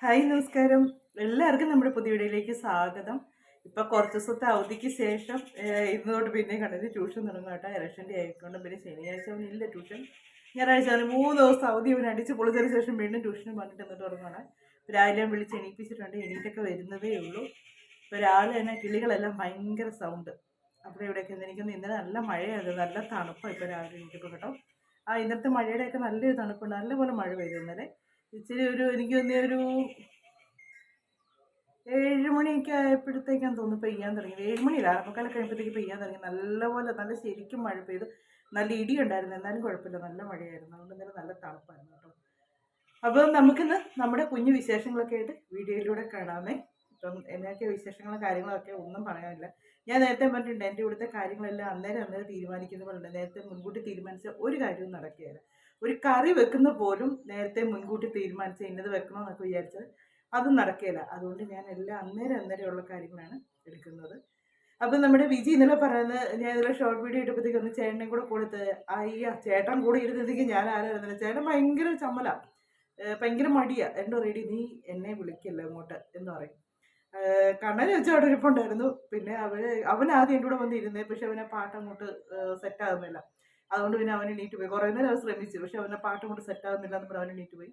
Hi നമസ്കാരം. എല്ലാവർക്കും നമ്മുടെ പുതിയ വീഡിയോയിലേക്ക് സ്വാഗതം. ഇപ്പം കുറച്ച് ദിവസത്തെ അവധിക്ക് ശേഷം ഇന്നോട്ട് പിന്നെ കണ്ടത് ട്യൂഷൻ തുടങ്ങും കേട്ടോ. ഇലക്ഷൻ്റെ ആയിക്കൊണ്ട് പിന്നെ ശനിയാഴ്ച അവനില്ല ട്യൂഷൻ. ഞായറാഴ്ച അവന് 3 ദിവസം അവധി അവന് അടിച്ച് പൊളിച്ചതിന് ശേഷം വീണ്ടും ട്യൂഷന് വന്നിട്ട് എന്നിട്ട് തുടങ്ങുകയാണ്. രാവിലെ വിളിച്ച് എണീപ്പിച്ചിട്ടുണ്ട്. എണീറ്റൊക്കെ വരുന്നതേ ഉള്ളൂ. ഇപ്പോൾ രാവിലെ തന്നെ കിളികളെല്ലാം ഭയങ്കര സൗണ്ട്. അവിടെ ഇവിടെയൊക്കെ എനിക്കൊന്ന് ഇന്നലെ നല്ല മഴയായിരുന്നു, നല്ല തണുപ്പാണ് ഇപ്പോൾ രാവിലെ എണീറ്റപ്പോൾ കേട്ടോ. ഇന്നത്തെ മഴയുടെയൊക്കെ നല്ലൊരു തണുപ്പുണ്ട്. നല്ലപോലെ മഴ പെയ്തു ഇന്നലെ. ഇച്ചിരി എനിക്ക് തോന്നിയ ഒരു 7 മണിയൊക്കെ ആയപ്പോഴത്തേക്കാണ് തോന്നുന്നു പെയ്യാൻ തുടങ്ങിയത്. 7 മണിയില്ല, 6:45 കഴിയുമ്പോഴത്തേക്ക് പെയ്യാൻ തുടങ്ങി. നല്ലപോലെ നല്ല ശരിക്കും മഴ പെയ്തു. നല്ല ഇടി ഉണ്ടായിരുന്നു, എന്നാലും കുഴപ്പമില്ല, നല്ല മഴയായിരുന്നു. അതുകൊണ്ട് ഇന്നലെ നല്ല തണുപ്പായിരുന്നു കേട്ടോ. അപ്പോൾ നമുക്കിന്ന് നമ്മുടെ കുഞ്ഞു വിശേഷങ്ങളൊക്കെ ആയിട്ട് വീഡിയോയിലൂടെ കാണാമേ. ഇപ്പം എന്നൊക്കെ വിശേഷങ്ങളും കാര്യങ്ങളൊക്കെ ഒന്നും പറയാനില്ല. ഞാൻ നേരത്തെ പറഞ്ഞിട്ടുണ്ട്, എൻ്റെ ഇവിടുത്തെ കാര്യങ്ങളെല്ലാം അന്നേരം തീരുമാനിക്കുന്ന പോലുണ്ട്. നേരത്തെ മുൻകൂട്ടി തീരുമാനിച്ച ഒരു കാര്യവും നടക്കുകയില്ല. ഒരു കറി വെക്കുന്ന പോലും നേരത്തെ മുൻകൂട്ടി തീരുമാനിച്ച് ഇന്നത് വെക്കണമെന്നൊക്കെ വിചാരിച്ചത് അതും നടക്കുകയില്ല. അതുകൊണ്ട് ഞാൻ എല്ലാം അന്നേരമുള്ള കാര്യങ്ങളാണ് എടുക്കുന്നത്. അപ്പം നമ്മുടെ വിജി ഇന്നലെ പറയുന്നത്, ഞാൻ ഇതിലെ ഷോർട്ട് വീഡിയോ ഇട്ടപ്പോഴത്തേക്ക് ഒന്ന് ചേട്ടനെ കൂടെ കൊടുത്ത്, ചേട്ടൻ കൂടെ ഇരുന്നെങ്കിൽ ഞാൻ ആരായിരുന്നില്ല. ചേട്ടൻ ഭയങ്കര ചമ്മല, ഭയങ്കര മടിയാ. എൻ്റെ റെഡി നീ എന്നെ വിളിക്കില്ല ഇങ്ങോട്ട് എന്ന് പറയും. കണ്ണനെ വെച്ച് അവിടെ ഇരിപ്പുണ്ടായിരുന്നു. പിന്നെ അവൻ ആദ്യം എൻ്റെ കൂടെ വന്നിരുന്നേ, പക്ഷെ അവനെ പാട്ടങ്ങോട്ട് സെറ്റാകുന്നില്ല. അതുകൊണ്ട് പിന്നെ അവൻ എണീറ്റ് പോയി. കുറേ നേരം അവൻ ശ്രമിച്ചു, പക്ഷെ അവനെ പാട്ടങ്ങോട്ട് സെറ്റാകുന്നില്ല എന്ന് പറഞ്ഞ് അവൻ എണീറ്റ് പോയി.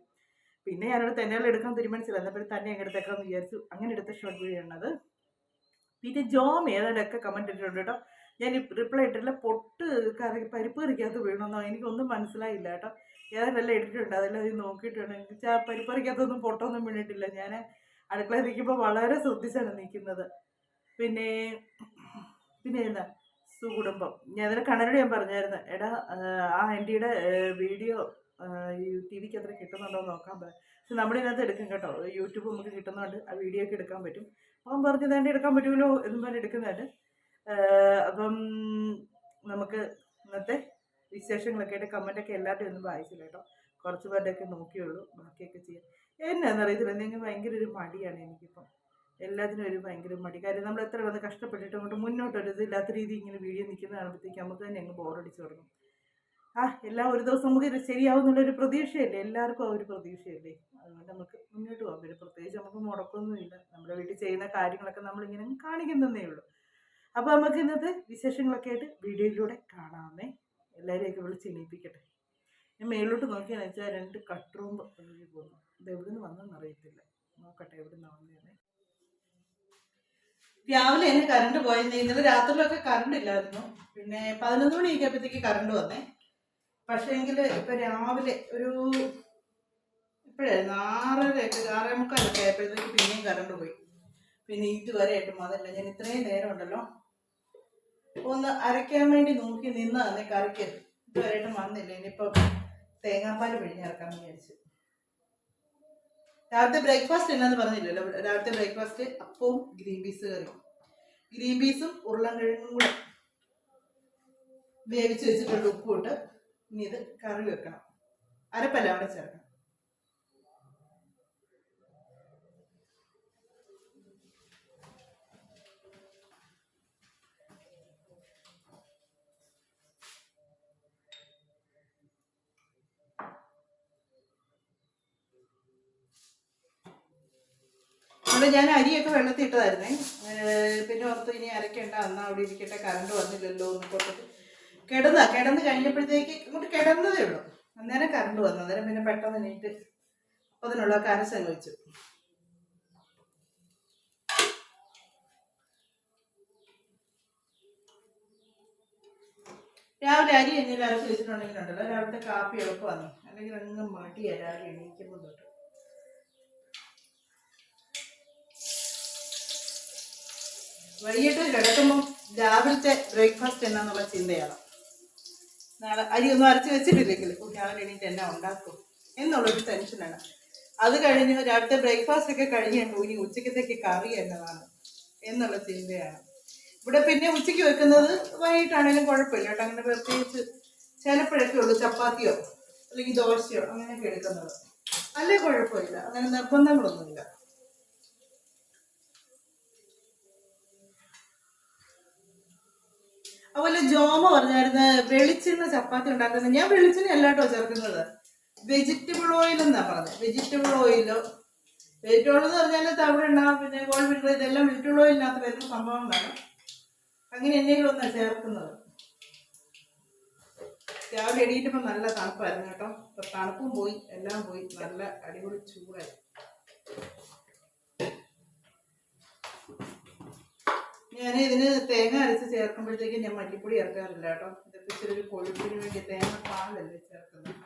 പിന്നെ ഞാനവിടെ തന്നെയെല്ലാം എടുക്കാൻ തീരുമാനിച്ചില്ല. എന്നപ്പോഴും തന്നെ അങ്ങ് എടുത്തേക്കാന്ന് വിചാരിച്ചു. അങ്ങനെ എടുത്ത ഷോർട്ട് വീഡിയോ ആണത്. പിന്നെ ജോം ഏതാണ്ടൊക്കെ കമൻറ്റ് ഇട്ടിട്ടുണ്ട് കേട്ടോ. ഞാൻ റിപ്ലൈ ഇട്ടിട്ടില്ല. പൊട്ട് പരിപ്പ് കറിക്കകത്ത് വീണമെന്നോ എനിക്കൊന്നും മനസ്സിലായില്ല കേട്ടോ. ഏതാണ്ടെല്ലാം ഇട്ടിട്ടുണ്ട്, അതെല്ലാം ഇത് നോക്കിയിട്ടുണ്ട്. പരിപ്പ് കറിക്കകത്തൊന്നും പൊട്ടൊന്നും വീണിട്ടില്ല. ഞാൻ അടുക്കളയിൽ നിൽക്കുമ്പോൾ വളരെ ശ്രദ്ധിച്ചാണ് നിൽക്കുന്നത്. പിന്നെ എന്താ സുകുടുംബം, ഞാൻ അതിൽ കണ്ണനോട് ഞാൻ പറഞ്ഞായിരുന്നു, എടാ ആ ആൻറ്റിയുടെ വീഡിയോ ടി വിക്ക് അത്ര കിട്ടുന്നുണ്ടോ എന്ന് നോക്കാൻ പറയാം. പക്ഷെ നമ്മുടെ ഇതിനകത്ത് എടുക്കും കേട്ടോ, യൂട്യൂബ് നമുക്ക് കിട്ടുന്നതുകൊണ്ട് ആ വീഡിയോ ഒക്കെ എടുക്കാൻ പറ്റും. അവൻ പറഞ്ഞത് വേണ്ടി എടുക്കാൻ പറ്റുമല്ലോ എന്നും പറഞ്ഞ് എടുക്കുന്നതാണ്. അപ്പം നമുക്ക് ഇന്നത്തെ വിശേഷങ്ങളൊക്കെ ആയിട്ട് കമൻറ്റൊക്കെ എല്ലാവരുടെയും ഒന്നും വായിച്ചില്ല കേട്ടോ. കുറച്ച് പേരുടെയൊക്കെ നോക്കിയുള്ളൂ, ബാക്കിയൊക്കെ ചെയ്യാം. എന്നാന്നറിയത്തില്ല, എന്തെങ്കിലും ഭയങ്കര ഒരു മടിയാണ് എനിക്കിപ്പം. എല്ലാത്തിനും ഒരു ഭയങ്കര മടി. കാര്യം നമ്മൾ എത്ര വന്ന് കഷ്ടപ്പെട്ടിട്ട് അങ്ങോട്ട് മുന്നോട്ടൊരു ഇതില്ലാത്ത രീതി ഇങ്ങനെ വീഡിയോ നിൽക്കുന്ന കാണുമ്പോഴത്തേക്ക് നമുക്ക് തന്നെ അങ്ങ് ബോറടിച്ച് തുടങ്ങും. എല്ലാം ഒരു ദിവസം നമുക്ക് ശരിയാവുന്നുള്ളൊരു പ്രതീക്ഷയല്ലേ, എല്ലാവർക്കും ആ ഒരു പ്രതീക്ഷയല്ലേ. അതുകൊണ്ട് നമുക്ക് മുന്നോട്ട് പോകാൻ പറ്റും. പ്രത്യേകിച്ച് നമുക്ക് മുടക്കൊന്നുമില്ല. നമ്മുടെ വീട്ടിൽ ചെയ്യുന്ന കാര്യങ്ങളൊക്കെ നമ്മളിങ്ങനെ കാണിക്കുന്നതേ ഉള്ളൂ. അപ്പോൾ നമുക്ക് ഇന്നത്തെ വിശേഷങ്ങളൊക്കെ ആയിട്ട് വീഡിയോയിലൂടെ കാണാമേ. എല്ലാവരെയൊക്കെ വിളിച്ച് എണീപ്പിക്കട്ടെ. ഞാൻ മേലോട്ട് നോക്കിയാന്ന് വെച്ചാൽ 2 കട്ട്റൂമ്പ് ഒഴുകി പോകുന്നു. ഇത് എവിടെ നിന്ന് വന്നെന്ന് അറിയത്തില്ല. നോക്കട്ടെ എവിടെ നിന്ന് വന്നേനെ. രാവിലെ തന്നെ കറണ്ട് പോയെന്ന്. ഇന്നലെ രാത്രിയിലൊക്കെ കറണ്ട് ഇല്ലായിരുന്നു. പിന്നെ 11 മണിയൊക്കെ ആയപ്പോഴത്തേക്ക് കറണ്ട് വന്നേ. പക്ഷേ എങ്കിൽ ഇപ്പം രാവിലെ ഒരു ഇപ്പോഴായിരുന്നു 6:45 ആയപ്പോഴത്തേക്ക് പിന്നെയും കറണ്ട് പോയി. പിന്നെ ഇതുവരെ ആയിട്ടും അതല്ല. ഞാൻ ഇത്രയും നേരം ഉണ്ടല്ലോ ഒന്ന് അരയ്ക്കാൻ വേണ്ടി നോക്കി നിന്നതാണ് കറിക്ക്. ഇതുവരെയായിട്ടും വന്നില്ല. ഇനിയിപ്പം തേങ്ങാപ്പാൽ പിഴിഞ്ഞിറക്കാമെന്ന് വിചാരിച്ചു. രാവിലത്തെ ബ്രേക്ക്ഫാസ്റ്റ് എന്നാന്ന് പറഞ്ഞില്ലല്ലോ. രാവിലത്തെ ബ്രേക്ക്ഫാസ്റ്റ് അപ്പവും ഗ്രീൻ പീസ് കറിയും. ഗ്രീൻ പീസും ഉരുളൻകിഴങ്ങും കൂടെ വേവിച്ച് വെച്ചിട്ടുണ്ട്, ഉപ്പ് ഇട്ട്. ഇനി ഇത് കറി വെക്കണം. അരപ്പല്ല അവിടെ ചേർക്കണം. അവിടെ ഞാൻ അരിയൊക്കെ വെള്ളത്തിൽ ഇട്ടതായിരുന്നേ. പിന്നെ ഓർത്ത് ഇനി അരയ്ക്കേണ്ട, അന്ന് അവിടെ ഇരിക്കട്ടെ, കറണ്ട് വന്നില്ലല്ലോ എന്ന് കൊടുത്തിട്ട് കിടന്ന് കഴിഞ്ഞപ്പോഴത്തേക്ക് ഇങ്ങോട്ട് കിടന്നതേ ഉള്ളൂ. അന്നേരം കറണ്ട് വന്നു. അന്നേരം പിന്നെ പെട്ടെന്ന് എണീറ്റ് അതിനുള്ള കരച്ചങ്ങ് വെച്ചു. രാവിലെ അരി എന്തെങ്കിലും അരച്ച് വെച്ചിട്ടുണ്ടെങ്കിലുണ്ടല്ലോ രാവിലത്തെ കാപ്പി എളുപ്പമാണ്. അല്ലെങ്കിൽ അങ്ങ് മടിയാണ് രാവിലെ എണീക്കുമ്പോൾ തൊട്ട്. വൈകിട്ട് കിടക്കുമ്പം രാവിലത്തെ ബ്രേക്ക്ഫാസ്റ്റ് എന്നാന്നുള്ള ചിന്തയാണ്. നാളെ അരി ഒന്നും അരച്ച് വെച്ചിട്ടില്ലെങ്കിൽ രാവിലെ എണീറ്റ് എന്നാ ഉണ്ടാക്കും എന്നുള്ളൊരു ടെൻഷനാണ്. അത് കഴിഞ്ഞ് രാവിലത്തെ ബ്രേക്ക്ഫാസ്റ്റ് ഒക്കെ കഴിഞ്ഞ് ഇനി ഉച്ചക്കത്തേക്ക് കറി എന്നതാണ് എന്നുള്ള ചിന്തയാണ്. ഇവിടെ പിന്നെ ഉച്ചയ്ക്ക് വെക്കുന്നത് വൈകിട്ടാണെങ്കിലും കുഴപ്പമില്ല കേട്ടോ. അങ്ങനെ പ്രത്യേകിച്ച് ചിലപ്പോഴൊക്കെ ഉള്ളൂ ചപ്പാത്തിയോ അല്ലെങ്കിൽ ദോശയോ അങ്ങനെയൊക്കെ എടുക്കുന്നത്. അല്ലേ കുഴപ്പമില്ല, അങ്ങനെ നിർബന്ധങ്ങളൊന്നുമില്ല. അതുപോലെ ജോമ പറഞ്ഞായിരുന്നു വെളിച്ചെണ്ണ ചപ്പാത്തി ഉണ്ടാക്കുന്നത്. ഞാൻ വെളിച്ചെണ്ണ അല്ലാട്ടോ ചേർക്കുന്നത്, വെജിറ്റബിൾ ഓയിൽ എന്നാ പറഞ്ഞത്. വെജിറ്റബിൾ ഓയിലോ വെജിറ്റബിൾ എന്ന് പറഞ്ഞാൽ തവിടെണ്ണ പിന്നെ കോഴിപ്പിണ്ടർ ഇതെല്ലാം വെജിറ്റബിൾ ഓയിലിനകത്ത് വരുന്ന സംഭവങ്ങളാണ്. അങ്ങനെ എന്തെങ്കിലും ഒന്നാണ് ചേർക്കുന്നത്. രാവിലെ എണീറ്റപ്പോൾ നല്ല തണുപ്പായിരുന്നു കേട്ടോ. ഇപ്പൊ തണുപ്പും പോയി, എല്ലാം പോയി, നല്ല അടിപൊളി ചൂടായി. ഞാൻ ഇതിന് തേങ്ങ അരച്ച് ചേർക്കുമ്പോഴത്തേക്കും ഞാൻ മല്ലിപ്പൊടി ചേർക്കാറില്ല കേട്ടോ. ഇതൊക്കെ ഇച്ചിരി ഒരു കൊഴുപ്പിന് വേണ്ടി തേങ്ങ പാലല്ലേ ചേർക്കുന്നത്.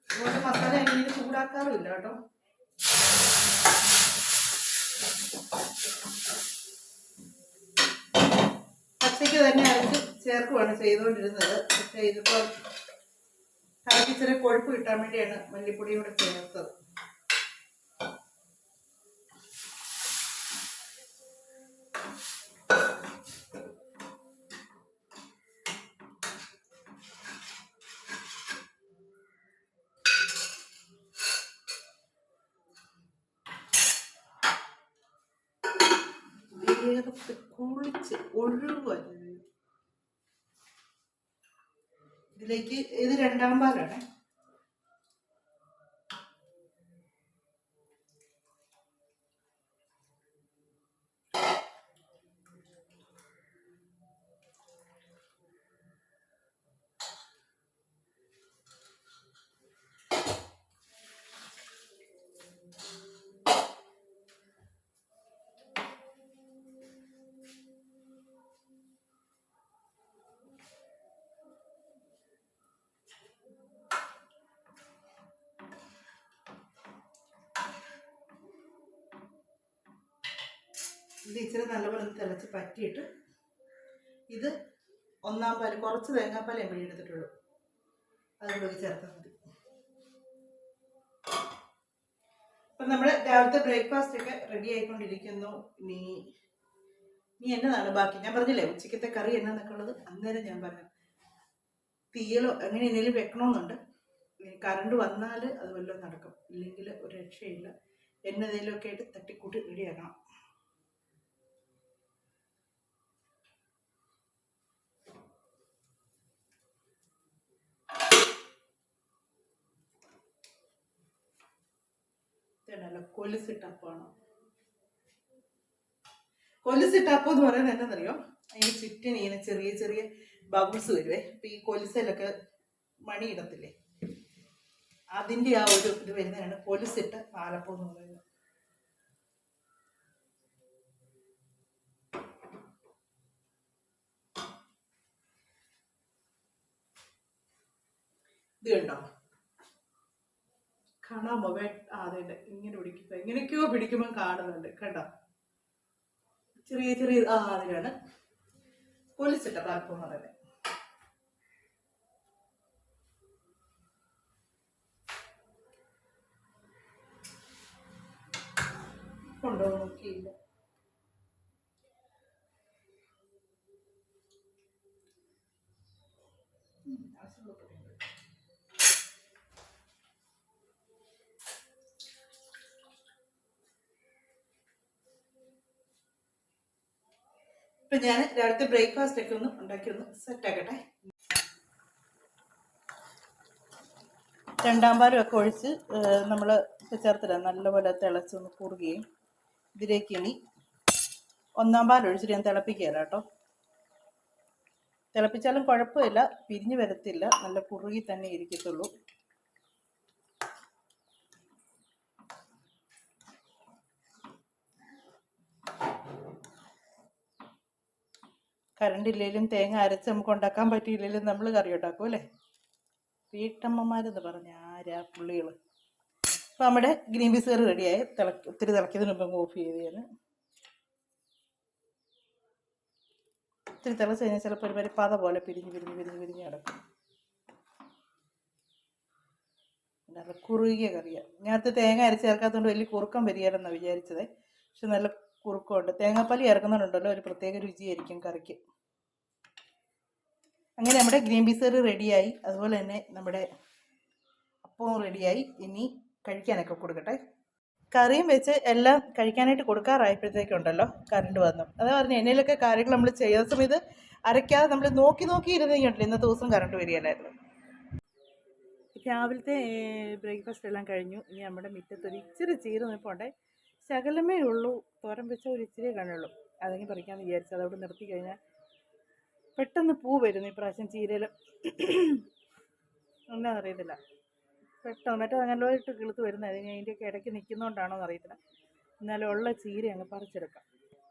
അതുകൊണ്ട് മസാല എങ്ങനെ ചൂടാക്കാറില്ല കേട്ടോ. പച്ചയ്ക്ക് തന്നെ അരച്ച് ചേർക്കുവാണ് ചെയ്തുകൊണ്ടിരുന്നത്. പക്ഷേ ഇതിപ്പോൾ കറിക്ക് ഇച്ചിരി കൊഴുപ്പ് കിട്ടാൻ വേണ്ടിയാണ് മല്ലിപ്പൊടിയും കൂടെ ചേർത്തത്. കുളിച്ച് ഒഴുകുവരുന്നത് ഇതിലേക്ക്. ഇത് രണ്ടാം പാലാണ്. ഇത് ഇച്ചിരി നല്ലപോലെ തിളച്ച് പറ്റിയിട്ട് ഇത് ഒന്നാം പാല്, കുറച്ച് തേങ്ങാപ്പാൽ ഞാൻ പിഴിയെടുത്തിട്ടുള്ളൂ, അതുകൂടെ ചേർത്താൽ മതി. അപ്പം നമ്മുടെ രാവിലത്തെ ബ്രേക്ക്ഫാസ്റ്റ് ഒക്കെ റെഡി ആയിക്കൊണ്ടിരിക്കുന്നു. ഇനി എന്നതാണ് ബാക്കി? ഞാൻ പറഞ്ഞില്ലേ ഉച്ചക്കത്തെ കറി എന്നാന്നൊക്കെ ഉള്ളത് അന്നേരം ഞാൻ പറഞ്ഞു. തീയലോ അങ്ങനെ എന്തെങ്കിലും വെക്കണമെന്നുണ്ട്. കറണ്ട് വന്നാൽ അത് വല്ലതും നടക്കും, ഇല്ലെങ്കിൽ ഒരു രക്ഷയില്ല. എന്നതെങ്കിലും ഒക്കെ ആയിട്ട് തട്ടിക്കൂട്ടി റെഡിയാക്കണം. കൊലുസിട്ടപ്പാണ്. കൊലുസിട്ടപ്പം എന്ന് പറയുന്നത് എന്താണെന്നറിയോ? അതിന് ചുറ്റിന് ഇങ്ങനെ ചെറിയ ചെറിയ ബബിൾസ് വരുവേ. ഇപ്പം ഈ കൊലുസിലൊക്കെ മണി ഇടത്തില്ലേ, അതിൻ്റെ ആ ഒരു ഇത് വരുന്നതാണ് കൊലുസിട്ട പാലപ്പം എന്ന് പറയുന്നത്. ഇത് കണ്ടോ, കാണാമോ? അതെ, ഇങ്ങനെ പിടിക്കുമ്പോ എങ്ങനെയൊക്കെയോ പിടിക്കുമ്പോൾ കാണുന്നുണ്ട് കേട്ടോ. ചെറിയ ചെറിയ അതിനാണ് കൊലുസിട്ട പാലപ്പം എന്ന് പറയുന്നത്. കൊണ്ടോ നോക്കിയില്ല. ഇപ്പം ഞാൻ രാവിലത്തെ ബ്രേക്ക്ഫാസ്റ്റ് ഒക്കെ ഒന്ന് ഉണ്ടാക്കി ഒന്ന് സെറ്റാക്കട്ടെ. രണ്ടാം പാലും ഒക്കെ ഒഴിച്ച് നമ്മൾ ചേർത്തിടാം. നല്ലപോലെ തിളച്ചൊന്ന് കുറുകയും ഇതിലേക്ക് ഇനി ഒന്നാം പാൽ ഒഴിച്ചിട്ട് ഞാൻ തിളപ്പിക്കുകയില്ല കേട്ടോ. തിളപ്പിച്ചാലും കുഴപ്പമില്ല, പിരിഞ്ഞ് വരത്തില്ല, നല്ല കുറുകി തന്നെ ഇരിക്കത്തുള്ളൂ. കറണ്ട് ഇല്ലെങ്കിലും തേങ്ങ അരച്ച് നമുക്ക് ഉണ്ടാക്കാൻ പറ്റിയില്ലെങ്കിലും നമ്മൾ കറി ഉണ്ടാക്കും അല്ലേ. വീട്ടമ്മമാരെന്ന് പറഞ്ഞ ആരാ പുള്ളികൾ. അപ്പോൾ നമ്മുടെ ഗ്രീൻ പീസ് കറി റെഡിയായി. ഒത്തിരി തിളക്കിയതിന് മുമ്പ് ഓഫ് ചെയ്ത് ഞാൻ ഒത്തിരി തിളച്ച് കഴിഞ്ഞാൽ ചിലപ്പോൾ ഒരു പരിപ്പാത പോലെ പിരിഞ്ഞ് കിടക്കും. നല്ല കുറുകിയ കറിയാണ്. ഞാനത് തേങ്ങ അരച്ച് ചേർക്കാത്തതുകൊണ്ട് വലിയ കുറുക്കം വരികയാണെന്നാണ് വിചാരിച്ചത്. പക്ഷെ നല്ല കുറുക്കമുണ്ട്. തേങ്ങാപ്പാൽ ചേർക്കുന്നുണ്ടല്ലോ, ഒരു പ്രത്യേക രുചിയായിരിക്കും കറിക്ക്. അങ്ങനെ നമ്മുടെ ഗ്രീൻ പീസ് കറി റെഡിയായി. അതുപോലെ തന്നെ നമ്മുടെ അപ്പവും റെഡിയായി. ഇനി കഴിക്കാനൊക്കെ കൊടുക്കട്ടെ. കറിയും വെച്ച് എല്ലാം കഴിക്കാനായിട്ട് കൊടുക്കാറായപ്പോഴത്തേക്കുണ്ടല്ലോ കറണ്ട് വന്നു. അതാ പറഞ്ഞു എന്നതിലൊക്കെ കാര്യങ്ങൾ നമ്മൾ ചെയ്യുന്ന സമയത്ത് അരയ്ക്കാതെ നമ്മൾ നോക്കി നോക്കി ഇരുന്നെങ്കിലുണ്ടല്ലോ ഇന്നത്തെ ദിവസം കറണ്ട് വരികയില്ലായിരുന്നു. രാവിലത്തെ ബ്രേക്ക്ഫാസ്റ്റ് എല്ലാം കഴിഞ്ഞു. ഇനി നമ്മുടെ മുറ്റത്തൊരു ഇച്ചിരി ചീര നിൽപ്പുണ്ടേ. ശകലമേ ഉള്ളൂ, തോരൻ വെച്ച ഒരു ഇച്ചിരിയേ കാണുള്ളൂ. അതെങ്കിൽ പറിക്കാമെന്ന് വിചാരിച്ചു. അതവിടെ നിർത്തി കഴിഞ്ഞാൽ പെട്ടെന്ന് പൂ വരുന്നു ഇപ്രാവശ്യം ചീരയിൽ. എന്താണെന്നറിയത്തില്ല, പെട്ടെന്ന് മറ്റേ അങ്ങനെയായിട്ട് കിളുത്ത് വരുന്നത്. അതിന് അതിൻ്റെയൊക്കെ ഇടയ്ക്ക് നിൽക്കുന്നതുകൊണ്ടാണോ എന്നറിയത്തില്ല. എന്നാലും ഉള്ള ചീര അങ്ങ് പറിച്ചെടുക്കാം.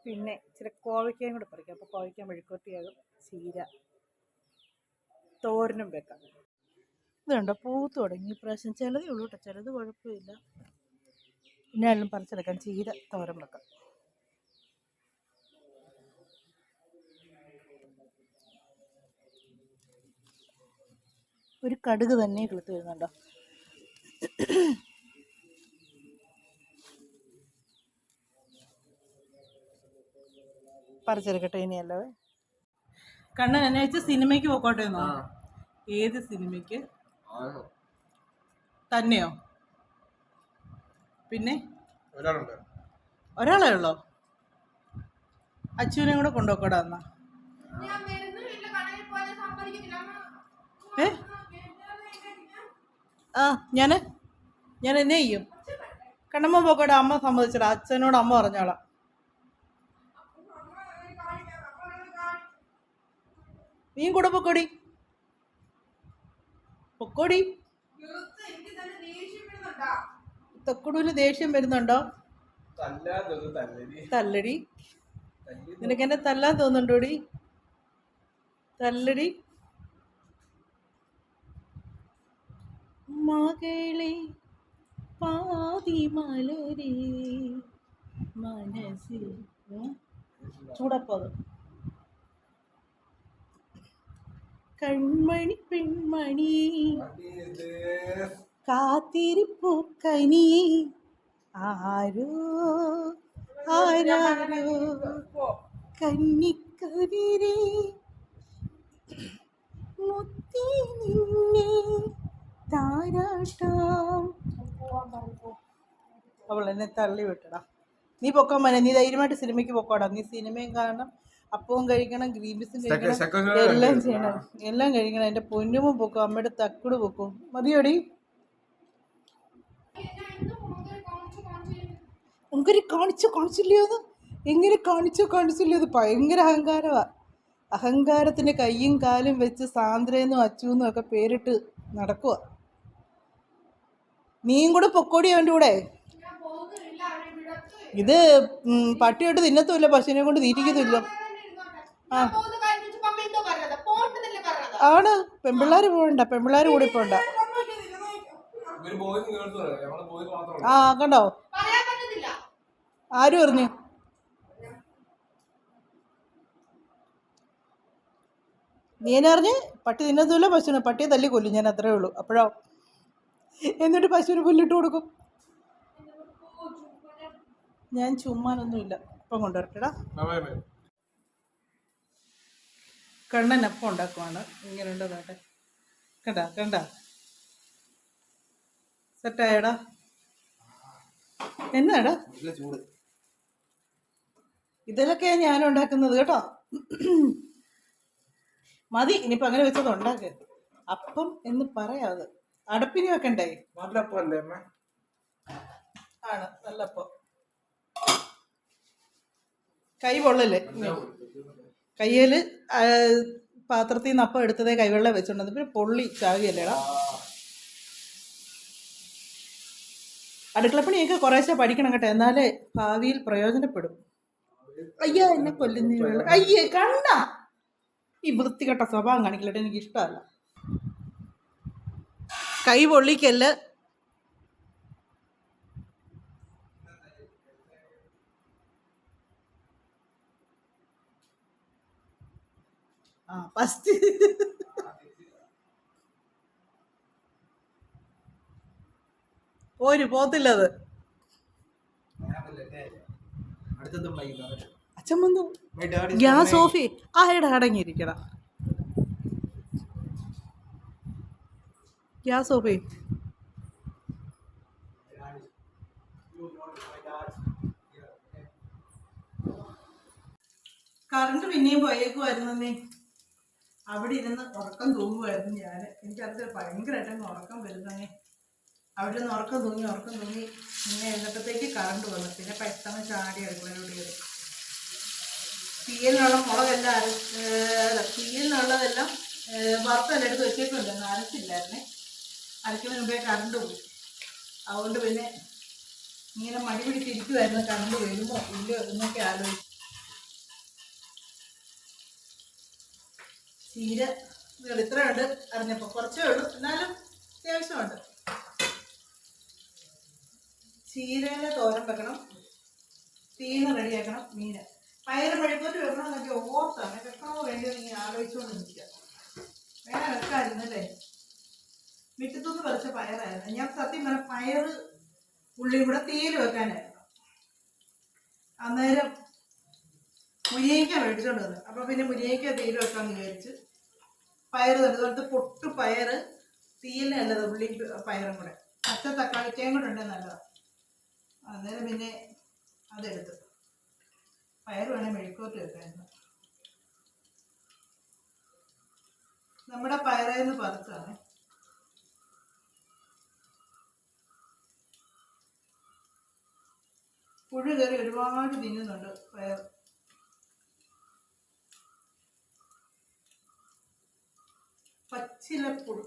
പിന്നെ ഇച്ചിരി കോവയ്ക്കയും കൂടെ പറിക്കാം. അപ്പോൾ കോവയ്ക്ക മെഴുക്കുവരട്ടിയാകും, ചീര തോരനും വെക്കാം. ഇതുണ്ടോ പൂത്ത് തുടങ്ങി ഇപ്രാവശ്യം. ചിലതേ ഉള്ളൂ കേട്ടോ, ചിലത് കുഴപ്പമില്ല. പിന്നെ എല്ലാം പറിച്ചെടുക്കാം, ചീര തോരൻ വെക്കാം. ഒരു കടുക് തന്നെ കിളുത്ത് വരുന്നുണ്ടോ. പറിച്ചെടുക്കട്ടെ ഇനിയല്ലോ. കണ്ണൻ എന്നെ വെച്ച് സിനിമയ്ക്ക് പോക്കോട്ടെ എന്നോ? ഏത് സിനിമയ്ക്ക് തന്നെയോ? പിന്നെ ഒരാളേ ഉള്ളോ? അച്ചുവിനെ കൂടെ കൊണ്ടുപോക്കോടാ എന്നാ. ഞാൻ എന്നെ ചെയ്യും. കണ്ണമ്മ പോക്കോട്ടെ, അമ്മ സമ്മതിച്ചടാ. അച്ഛനോട് അമ്മ പറഞ്ഞോളാം. നീയും കൂടെ പൊക്കോടി. തൊക്കുടൂല് ദേഷ്യം വരുന്നുണ്ടോ? തല്ലടി. നിനക്ക് എന്നെ തല്ലാൻ തോന്നുന്നുണ്ടോടി? തല്ലടി. മകളെ പാതിമലരെ മനസ്സിൽ ചൂടപ്പത് കൺമണി പെൺമണി കാത്തിരിപ്പൂ കനി ആരോ ആരാരോ കന്നിക്കതിരെ മുത്തി നിന്നെ താരാട്ടാം. അവൾ എന്നെ തള്ളി വിട്ടടാ. നീ പൊക്കാൻ മോനെ, നീ ധൈര്യമായിട്ട് സിനിമയ്ക്ക് പൊക്കോടാ. നീ സിനിമയും കാണണം, അപ്പവും കഴിക്കണം, ഗ്രീൻ പീസും കഴിക്കണം, എല്ലാം ചെയ്യണം, എല്ലാം കഴിക്കണം. എൻ്റെ പൊന്നുമും പൊക്കും, അമ്മയുടെ തക്കുട് പൊക്കും. മതിയോടി? അങ്ങനെ കാണിച്ചില്ലയോ? അത് എങ്ങനെ കാണിച്ചില്ലയോ? അത് ഭയങ്കര അഹങ്കാരമാണ്. അഹങ്കാരത്തിന് കയ്യും കാലും വെച്ച് സാന്ദ്രയെന്നും അച്ചുവെന്നും ഒക്കെ പേരിട്ട് നടക്കുക. നീയും കൂടെ പൊക്കോടി അവൻ്റെ കൂടെ. ഇത് പട്ടിയോട്ട് തിന്നത്തുമില്ല, പശുവിനെ കൊണ്ട് തീറ്റിക്കത്തുമില്ല. ആണ്, പെൺപിള്ളേർ പോകണ്ട, പെൺപിള്ളേർ കൂടി പോകണ്ട. കണ്ടോ? ആരും അറിഞ്ഞു? നീ എന്നെ അറിഞ്ഞ്? പട്ടി തിന്നത്തുമില്ല, പശുവിനെ പട്ടിയെ തല്ലി കൊല്ലും ഞാൻ, അത്രേ ഉള്ളൂ. അപ്പോഴോ? എന്നിട്ട് പശുവിന് പുല്ലിട്ട് കൊടുക്കും. ഞാൻ ചുമ്മാനൊന്നുമില്ല. ഇപ്പം കൊണ്ടുവരട്ടടാ. കണ്ണൻ അപ്പം ഉണ്ടാക്കുവാണ്. ഇങ്ങനെയുണ്ട് കേട്ടെ. കണ്ട സെറ്റായടാ? എന്നാടാ ഇതിലൊക്കെയാ ഞാൻ ഉണ്ടാക്കുന്നത് കേട്ടോ. മതി, ഇനിയിപ്പോൾ അങ്ങനെ വെച്ചത് ഉണ്ടാക്കുക. അപ്പം എന്ന് പറയാതെ അടപ്പിനി വെക്കണ്ടേ? ആണ്, നല്ലപ്പം. കൈ പൊള്ളല്ലേ? കയ്യിൽ പാത്രത്തിൽ നിന്ന് അപ്പം എടുത്തതേ കൈവെള്ളം വെച്ചോണ്ടത്, പിന്നെ പൊള്ളി ചാവിയല്ലേടാ. അടുക്കളപ്പണിയൊക്കെ കുറേശ്ശെ പഠിക്കണം കേട്ടോ, എന്നാലേ ഭാവിയിൽ പ്രയോജനപ്പെടും. അയ്യോ, എന്നെ കൊല്ലുന്ന. അയ്യേ കണ്ട ഈ വൃത്തികെട്ട സ്വഭാവം കാണിക്കലട്ടെ, എനിക്ക് ഇഷ്ടമല്ല. കൈ പൊള്ളിക്കല്ല. ഫസ്റ്റ് പോത്തില്ലത്. അച്ഛൻ വന്നു. ഗ്യാസ് ഓഫ് ആയുടെ അടങ്ങിയിരിക്കടാ. ഗ്യാസ് ഓഫ് കറണ്ട് പിന്നെയും പോയേക്കുമായിരുന്നേ. അവിടെ ഇരുന്ന് ഉറക്കം തൂങ്ങുമായിരുന്നു ഞാൻ. എനിക്കത് ഭയങ്കരമായിട്ടങ്ങ് ഉറക്കം വരുന്നേ. അവിടെ നിന്ന് ഉറക്കം തൂങ്ങി പിന്നെ എന്നിട്ടത്തേക്ക് കറണ്ട് വന്നു. പിന്നെ പെട്ടെന്ന് ചാടി അടുക്കളയിലൂടെ കയറി. തീയലിനുള്ള മുളകെല്ലാം തീയലിനുള്ളതെല്ലാം വറുത്തെല്ലാം എടുത്ത് വെച്ചേക്കുന്നുണ്ടായിരുന്നു. അരച്ചില്ലായിരുന്നേ. അരയ്ക്കുന്നതിന് മുമ്പേ കറണ്ട് പോയി. അതുകൊണ്ട് പിന്നെ ഇങ്ങനെ മടി പിടിച്ചിരിക്കുമായിരുന്നു കറണ്ട് വരുമോ ഇല്ലയോ എന്നൊക്കെ ആലോചിച്ചു. ചീര ഇത്രയുണ്ട് അറിഞ്ഞപ്പോൾ, കുറച്ചേ ഉള്ളൂ, എന്നാലും അത്യാവശ്യമുണ്ട്. ചീരയിലെ തോരൻ വെക്കണം, തീന്ന് റെഡിയാക്കണം, മീന് പയറ് മെഴുക്കോട്ട് വെക്കണമെന്നൊക്കെ ഓർത്താണ്. വെക്കണോ വേണ്ടിയോ ഇങ്ങനെ ആലോചിച്ചുകൊണ്ട് നിൽക്കുക. വേറെ വെക്കാമായിരുന്നല്ലേ. മുറ്റത്തുനിന്ന് പറിച്ച പയറായിരുന്നു. ഞാൻ സത്യം പറഞ്ഞ പയറ് ഉള്ളിയും കൂടെ തീയിൽ വെക്കാനായിരുന്നു. അന്നേരം മുരിങ്ങയ്ക്ക മേടിച്ചോണ്ട് വന്നു. അപ്പോൾ പിന്നെ മുരിങ്ങയ്ക്ക തീയിൽ വെക്കാമെന്ന് വിചാരിച്ച് പയറ് അതുപോലത്തെ പൊട്ടു പയറ് തീയിൽ നല്ലത്. ഉള്ളി പയറും കൂടെ പച്ച തക്കാളിക്കയും കൂടെ ഉണ്ടെങ്കിൽ നല്ലതാണ്. അന്നേരം പിന്നെ അതെടുത്ത് പയറ് വേണേൽ മെഴുക്കോട്ട് വെക്കായിരുന്നു. നമ്മുടെ പയറേന്ന് പറിച്ചാണ്. പുഴു കയറി ഒരുപാട് തിന്നുന്നുണ്ട് പയർ. പച്ചിലപ്പുഴു.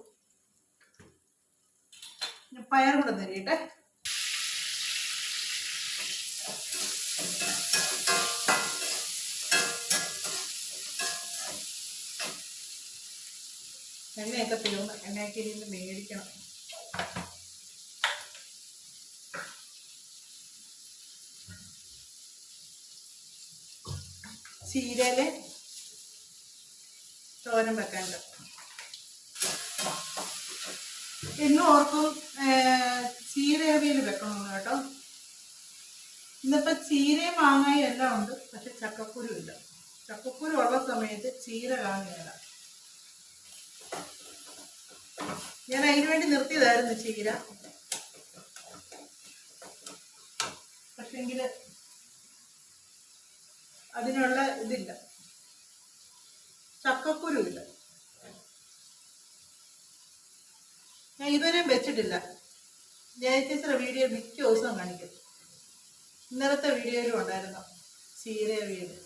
പയർ കൂടെ തരിട്ടെ. എണ്ണയൊക്കെ തീർന്ന് എണ്ണയൊക്കെ ഇരുന്ന് മേടിക്കണം. ചീരയില് തോരൻ വെക്കാനുണ്ട്. എന്നും ഓർക്കും ചീരവിയിൽ വെക്കണമെന്ന് കേട്ടോ. ഇന്നിപ്പോൾ ചീരയും മാങ്ങയും എല്ലാം ഉണ്ട്, പക്ഷെ ചക്കക്കുരു ഇല്ല. ചക്കക്കുരു ഉള്ള സമയത്ത് ചീര കാണുകയില്ല. ഞാൻ അതിനു വേണ്ടി നിർത്തിയതായിരുന്നു ചീര. പക്ഷെങ്കിൽ അതിനുള്ള ഇതില്ല, ചക്കക്കുരു ഇല്ല. ഞാൻ ഇതുവരെയും വെച്ചിട്ടില്ല. ജയചേച്ചിയുടെ വീഡിയോ മിക്ക ദിവസവും കാണിക്കും. ഇന്നലത്തെ വീഡിയോയിലും ഉണ്ടായിരുന്നു ചീര വീട്.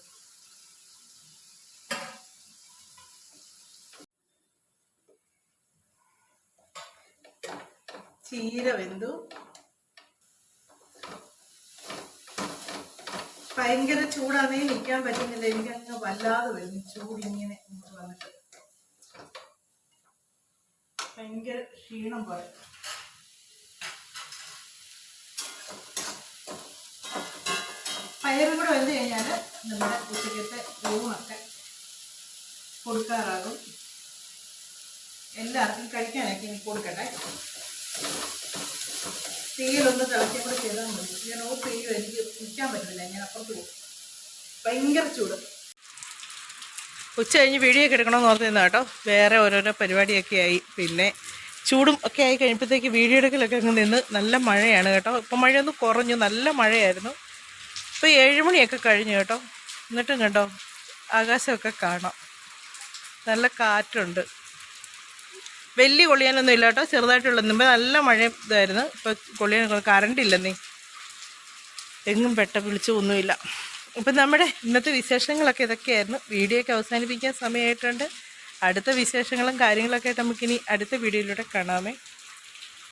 ചീര വെന്തു. ഭയങ്കര ചൂടാണെങ്കിൽ നിൽക്കാൻ പറ്റുന്നില്ല. എനിക്കങ്ങ് വല്ലാതെ വരുന്നു ചൂടിങ്ങനെ വന്നിട്ട്. ഭയങ്കര ക്ഷീണം പോലെ. പയറും കൂടെ വെന്ത് കഴിഞ്ഞാൽ നമ്മുടെ ഉച്ചക്കത്തെ ഊണൊക്കെ കൊടുക്കാറാകും. എല്ലാവർക്കും കഴിക്കാനൊക്കെ ഇനി കൊടുക്കട്ടെ. തീയിലൊന്ന് തിളച്ചും കൂടെ ചെയ്താൽ മതി. ഞാൻ ഓഫ് ചെയ്യും, എനിക്ക് നിൽക്കാൻ പറ്റില്ല. ഞാൻ അപ്പുറത്ത് പോകും. ഭയങ്കര ചൂട്. ഉച്ച കഴിഞ്ഞ് വീഡിയോ ഒക്കെ എടുക്കണമെന്ന് ഓർത്തിരുന്ന കേട്ടോ. വേറെ ഓരോരോ പരിപാടിയൊക്കെ ആയി. പിന്നെ ചൂടും ഒക്കെ ആയി കഴിയുമ്പോഴത്തേക്ക് വീഡിയോ എടുക്കലൊക്കെ അങ്ങ് നിന്ന്. നല്ല മഴയാണ് കേട്ടോ. ഇപ്പം മഴയൊന്ന് കുറഞ്ഞു. നല്ല മഴയായിരുന്നു. ഇപ്പോൾ 7 മണിയൊക്കെ കഴിഞ്ഞു കേട്ടോ. എന്നിട്ടും കണ്ടോ ആകാശമൊക്കെ കാണാം. നല്ല കാറ്റുണ്ട്. വലിയ കൊള്ളിയാനൊന്നും ഇല്ല കേട്ടോ. ചെറുതായിട്ടുള്ള മുമ്പ് നല്ല മഴ ഇതായിരുന്നു. ഇപ്പോൾ കൊള്ളിയാൻ കറണ്ട് ഇല്ലെന്നേ. എങ്ങും വിളിച്ചൊന്നുമില്ല. അപ്പം നമ്മുടെ ഇന്നത്തെ വിശേഷങ്ങളൊക്കെ ഇതൊക്കെയായിരുന്നു. വീഡിയോ ഒക്കെ അവസാനിപ്പിക്കാൻ സമയമായിട്ടുണ്ട്. അടുത്ത വിശേഷങ്ങളും കാര്യങ്ങളൊക്കെ ആയിട്ട് നമുക്കിനി അടുത്ത വീഡിയോയിലൂടെ കാണാമേ.